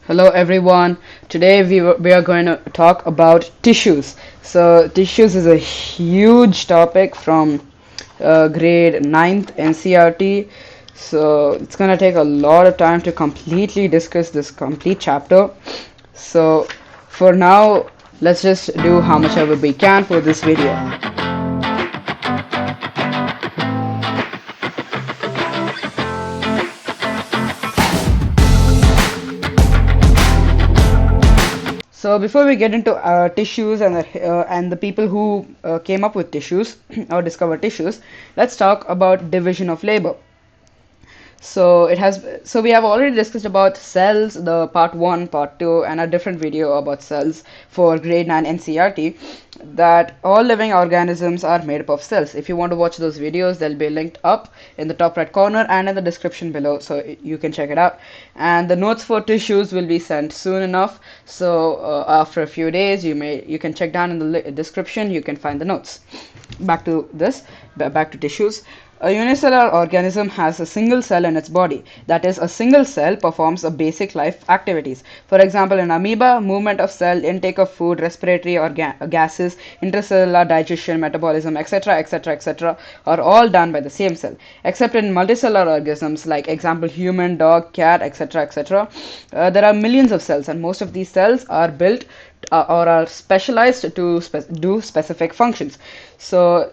Hello everyone. Today we are going to talk about tissues. So tissues is a huge topic from grade ninth NCERT. So it's going to take a lot of time to completely discuss this complete chapter. So for now, let's just do how much ever we can for this video. So before we get into tissues and the people who came up with tissues or discovered tissues, let's talk about division of labor. So we have already discussed about cells, the part 1, part 2, and a different video about cells for grade 9 NCERT, that all living organisms are made up of cells. If you want to watch those videos, they'll be linked up in the top right corner and in the description below, so you can check it out. And the notes for tissues will be sent soon enough, so after a few days you can check down in the description, you can find the notes. Back to tissues. A unicellular organism has a single cell in its body. That is, a single cell performs a basic life activities. For example, in amoeba, movement of cell, intake of food, respiratory gases, intercellular digestion, metabolism, etc., etc., etc., are all done by the same cell. Except in multicellular organisms, like example human, dog, cat, etc., etc., there are millions of cells, and most of these cells are built or are specialized to do specific functions. So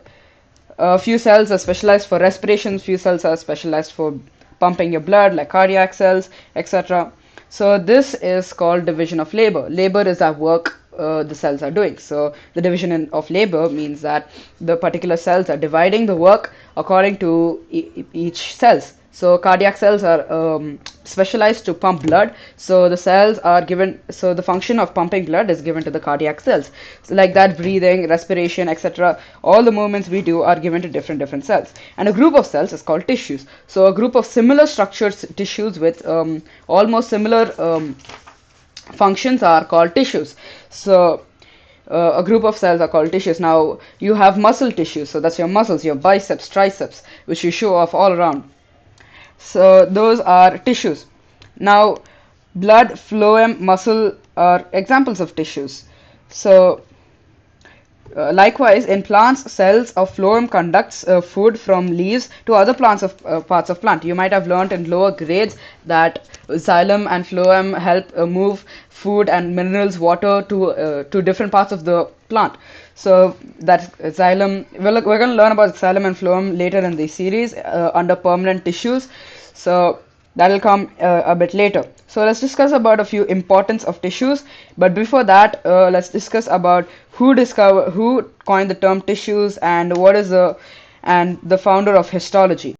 a few cells are specialized for respiration, few cells are specialized for pumping your blood, like cardiac cells, etc. So this is called division of labor. Labor is that work the cells are doing. So the division of labor means that the particular cells are dividing the work according to each cells. So cardiac cells are specialized to pump blood. So the cells are given. So the function of pumping blood is given to the cardiac cells. So like that, breathing, respiration, etc. All the movements we do are given to different cells. And a group of cells is called tissues. So a group of similar structured tissues with almost similar functions are called tissues. So a group of cells are called tissues. Now you have muscle tissues. So that's your muscles, your biceps, triceps, which you show off all around. So those are tissues. Now blood, phloem, muscle are examples of tissues. So likewise, in plants, cells of phloem conducts food from leaves to other plants of parts of plant. You might have learnt in lower grades that xylem and phloem help move food and minerals, water to different parts of the plant. So that xylem, we're going to learn about xylem and phloem later in the series under permanent tissues. So that will come a bit later. So let's discuss about a few importance of tissues. But before that, let's discuss about who coined the term tissues and what is the founder of histology.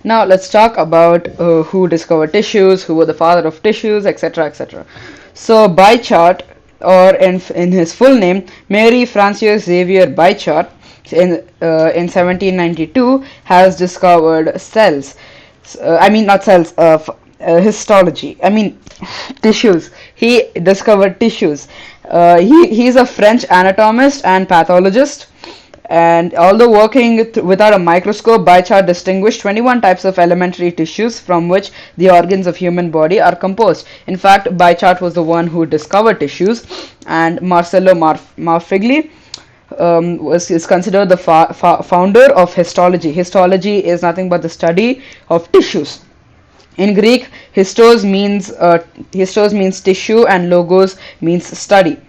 Now let's talk about who discovered tissues, who were the father of tissues, etc., etc. So Bichat, or in his full name, Mary Francois Xavier Bichat, in 1792 has discovered cells. I mean not cells, histology. I mean tissues. He discovered tissues. He's a French anatomist and pathologist. And although working without a microscope, Bichat distinguished 21 types of elementary tissues from which the organs of human body are composed. In fact, Bichat was the one who discovered tissues, and Marcello Marfigli is considered the founder of histology. Histology is nothing but the study of tissues. In Greek, histos means tissue, and logos means study.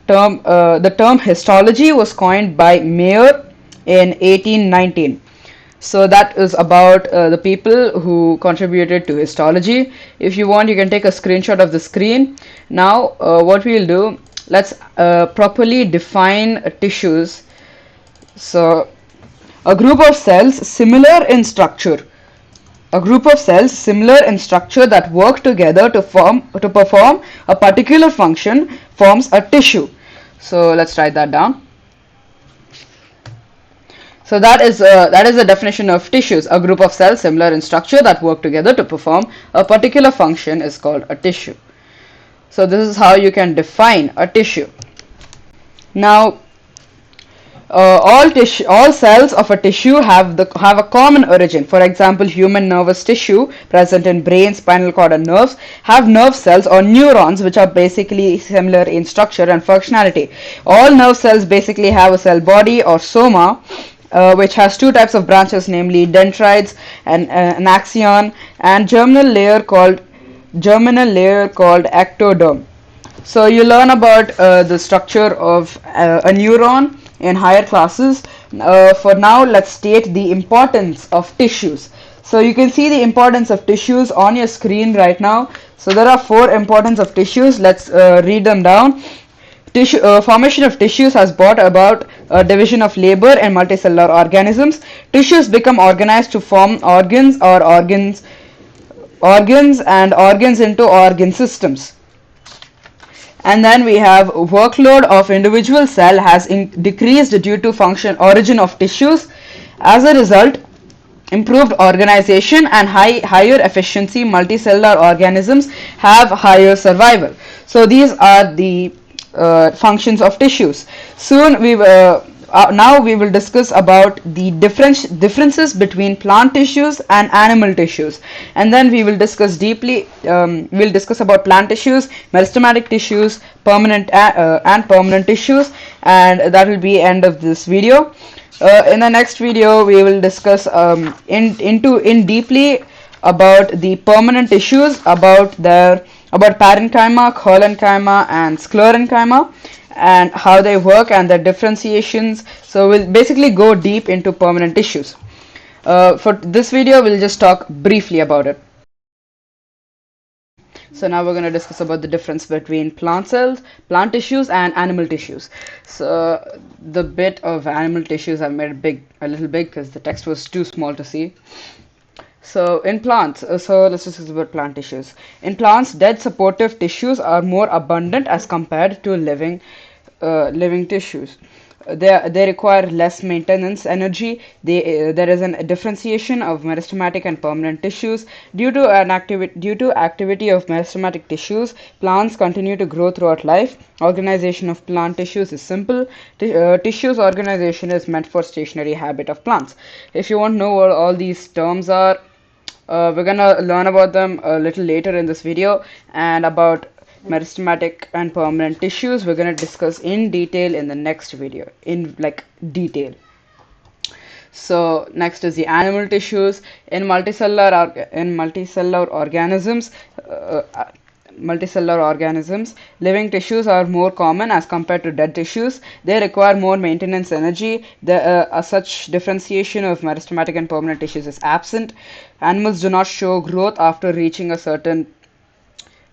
The term histology was coined by Mayer in 1819. So that is about the people who contributed to histology. If you want, you can take a screenshot of the screen. Now what we'll do, let's properly define tissues. So a group of cells similar in structure that work together to perform a particular function forms a tissue. So let's write that down. So that is the definition of tissues. A group of cells similar in structure that work together to perform a particular function is called a tissue. So this is how you can define a tissue. Now all cells of a tissue have a common origin. For example, human nervous tissue present in brain, spinal cord, and nerves have nerve cells or neurons, which are basically similar in structure and functionality. All nerve cells basically have a cell body or soma, which has two types of branches, namely dendrites and an axon, and germinal layer called ectoderm. So you learn about the structure of a neuron in higher classes. For now, let's state the importance of tissues. So you can see the importance of tissues on your screen right now. So there are four importance of tissues. Let's read them down. Formation of tissues has brought about a division of labor in multicellular organisms. Tissues become organized to form organs and organs into organ systems. And then we have workload of individual cell has decreased due to origin of tissues. As a result, improved organization and higher efficiency, multicellular organisms have higher survival. So these are the functions of tissues. Now we will discuss about the differences between plant tissues and animal tissues, and then we will discuss deeply. We'll discuss about plant tissues, meristematic tissues, permanent and permanent tissues, and that will be end of this video. In the next video, we will discuss in deeply about the permanent tissues, about parenchyma, collenchyma, and sclerenchyma, and how they work and their differentiations. So we'll basically go deep into permanent tissues. For this video, we'll just talk briefly about it. So now we're going to discuss about the difference between plant cells, plant tissues, and animal tissues. So the bit of animal tissues I've made a little big because the text was too small to see. So in plants, so let's discuss about plant tissues. In plants, dead supportive tissues are more abundant as compared to living tissues. They require less maintenance energy. There is a differentiation of meristematic and permanent tissues. Due to activity of meristematic tissues, plants continue to grow throughout life. Organization of plant tissues is simple. Tissues organization is meant for stationary habit of plants. If you want to know what all these terms are, we're gonna learn about them a little later in this video, and about meristematic and permanent tissues we're gonna discuss in detail in the next video, in detail. So next is the animal tissues. In multicellular organisms, living tissues are more common as compared to dead tissues. They require more maintenance energy. Such differentiation of meristematic and permanent tissues is absent. Animals do not show growth after reaching a certain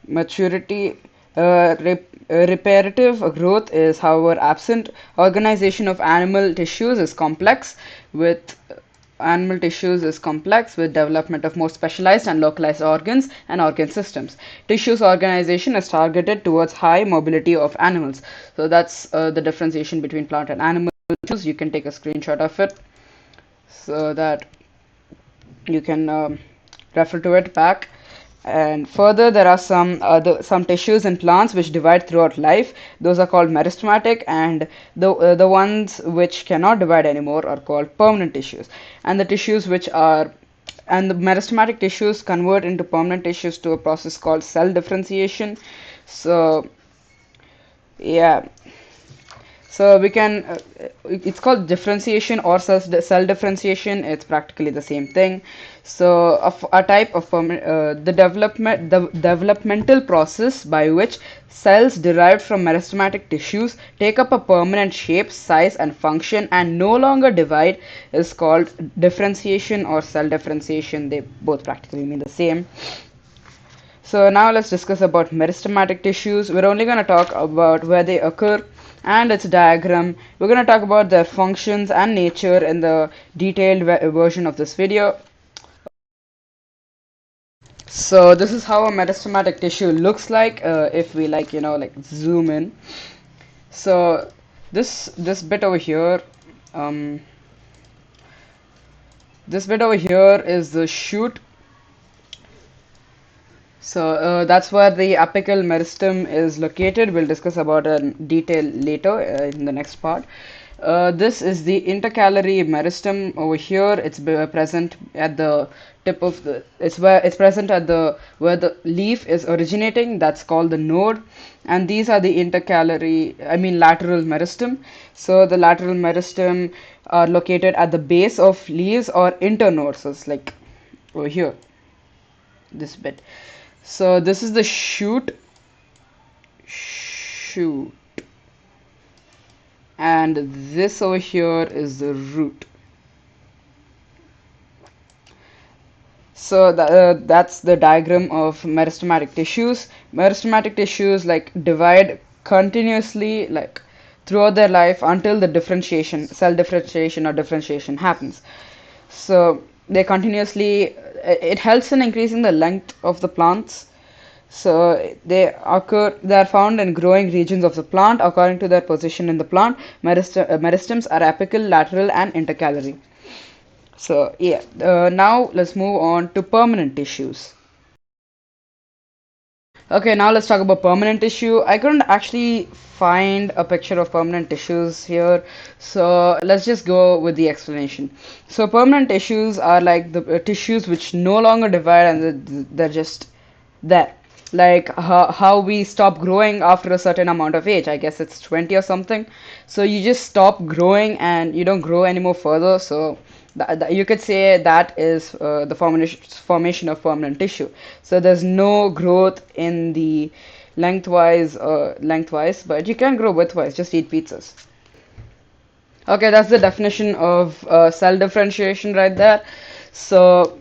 maturity. Reparative growth is, however, absent. Organization of animal tissues is complex with development of more specialized and localized organs and organ systems. Tissues organization is targeted towards high mobility of animals. So that's the differentiation between plant and animal tissues. You can take a screenshot of it so that you can refer to it back. And further, there are some tissues in plants which divide throughout life. Those are called meristematic, and the ones which cannot divide anymore are called permanent tissues. And the meristematic tissues convert into permanent tissues to a process called cell differentiation. So yeah. So we can, it's called differentiation or cell differentiation. It's practically the same thing. So a type of the developmental process by which cells derived from meristematic tissues take up a permanent shape, size, and function and no longer divide is called differentiation or cell differentiation. They both practically mean the same. So now let's discuss about meristematic tissues. We're only going to talk about where they occur and its diagram. We're going to talk about their functions and nature in the detailed version of this video. So this is how a meristematic tissue looks like if we zoom in. So this bit over here, this bit over here is the shoot. So that's where the apical meristem is located. We'll discuss about it in detail later in the next part. This is the intercalary meristem over here. It's present at the tip of the. It's present at the where the leaf is originating. That's called the node, and these are the intercalary. I mean lateral meristem. So the lateral meristem are located at the base of leaves or internodes. So it's like over here, this bit. So this is the shoot. Shoot. And this over here is the root. So that's the diagram of meristematic tissues. Meristematic tissues like divide continuously like throughout their life until the differentiation, cell differentiation or differentiation happens. So they continuously, it helps in increasing the length of the plants. So they are found in growing regions of the plant according to their position in the plant. Meristems are apical, lateral, and intercalary. So yeah, now let's move on to permanent tissues. Okay, now let's talk about permanent tissue. I couldn't actually find a picture of permanent tissues here, so let's just go with the explanation. So permanent tissues are like the tissues which no longer divide and they're just there. Like how we stop growing after a certain amount of age. I guess it's 20 or something. So you just stop growing and you don't grow anymore further. So you could say that is the formation of permanent tissue. So there's no growth in the lengthwise, but you can grow widthwise. Just eat pizzas. Okay, that's the definition of cell differentiation right there. So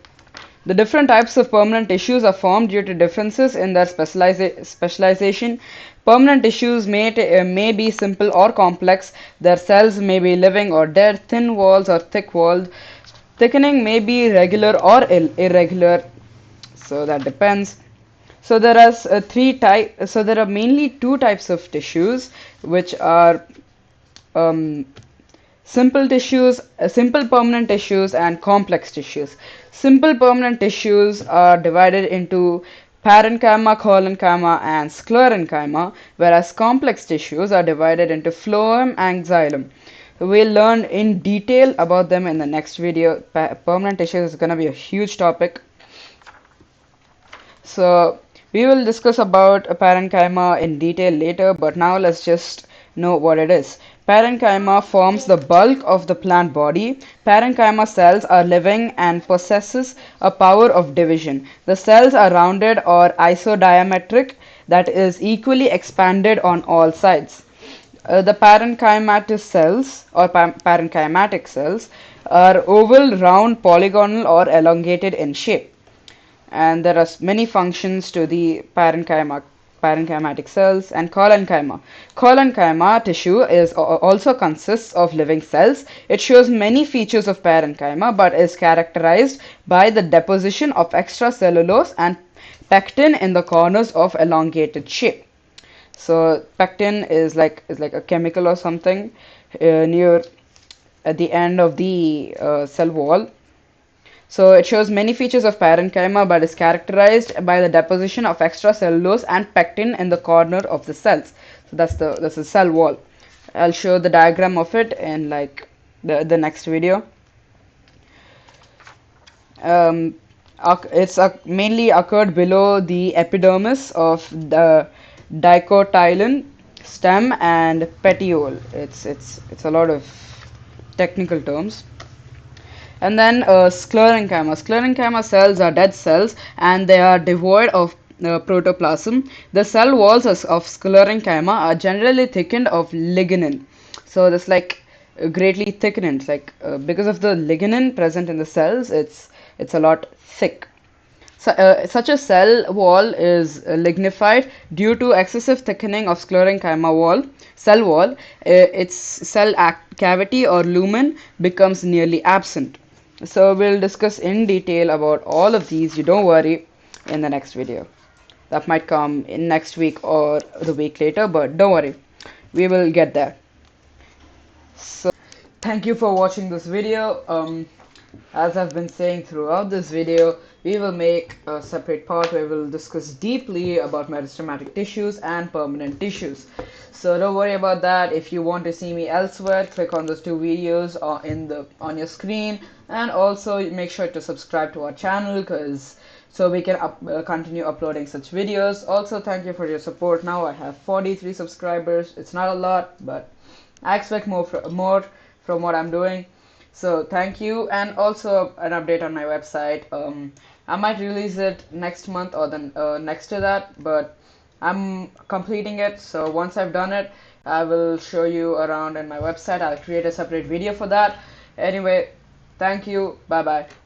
the different types of permanent tissues are formed due to differences in their specialization. Permanent tissues may be simple or complex. Their cells may be living or dead, thin walls or thick walled. Thickening may be regular or irregular, so that depends. So there are So there are mainly two types of tissues, which are um, simple permanent tissues and complex tissues. Simple permanent tissues are divided into parenchyma, collenchyma, and sclerenchyma, whereas complex tissues are divided into phloem and xylem. We'll learn in detail about them in the next video. Permanent tissues is going to be a huge topic. So we will discuss about parenchyma in detail later, but now let's just know what it is. Parenchyma forms the bulk of the plant body. Parenchyma cells are living and possesses a power of division. The cells are rounded or isodiametric, that is equally expanded on all sides. The parenchymatous cells or parenchymatic cells are oval, round, polygonal or elongated in shape, and there are many functions to the parenchymatic cells. And collenchyma. Collenchyma tissue also consists of living cells. It shows many features of parenchyma but is characterized by the deposition of extracellulose and pectin in the corners of elongated shape. So pectin is like a chemical or something near at the end of the cell wall. So it shows many features of parenchyma but is characterized by the deposition of extracellulose and pectin in the corner of the cells. So that's the cell wall. I'll show the diagram of it in like the next video. It's mainly occurred below the epidermis of the dicotyledon stem and petiole. It's a lot of technical terms. And then sclerenchyma. Sclerenchyma cells are dead cells and they are devoid of protoplasm. The cell walls of sclerenchyma are generally thickened of lignin. So this like greatly thickened. Like because of the lignin present in the cells, it's a lot thick. So, such a cell wall is lignified due to excessive thickening of cell wall. Its cavity or lumen becomes nearly absent. So we'll discuss in detail about all of these. You don't worry, in the next video. That might come in next week or the week later, but don't worry, we will get there. So thank you for watching this video. As I've been saying throughout this video, we will make a separate part where we'll discuss deeply about meristematic tissues and permanent tissues. So don't worry about that. If you want to see me elsewhere, click on those two videos on your screen, and also make sure to subscribe to our channel, because so we can continue uploading such videos. Also, thank you for your support. Now I have 43 subscribers. It's not a lot, but I expect more from what I'm doing. So thank you, and also an update on my website. I might release it next month or then next to that, but I'm completing it. So once I've done it, I will show you around in my website. I'll create a separate video for that. Anyway, thank you. Bye bye.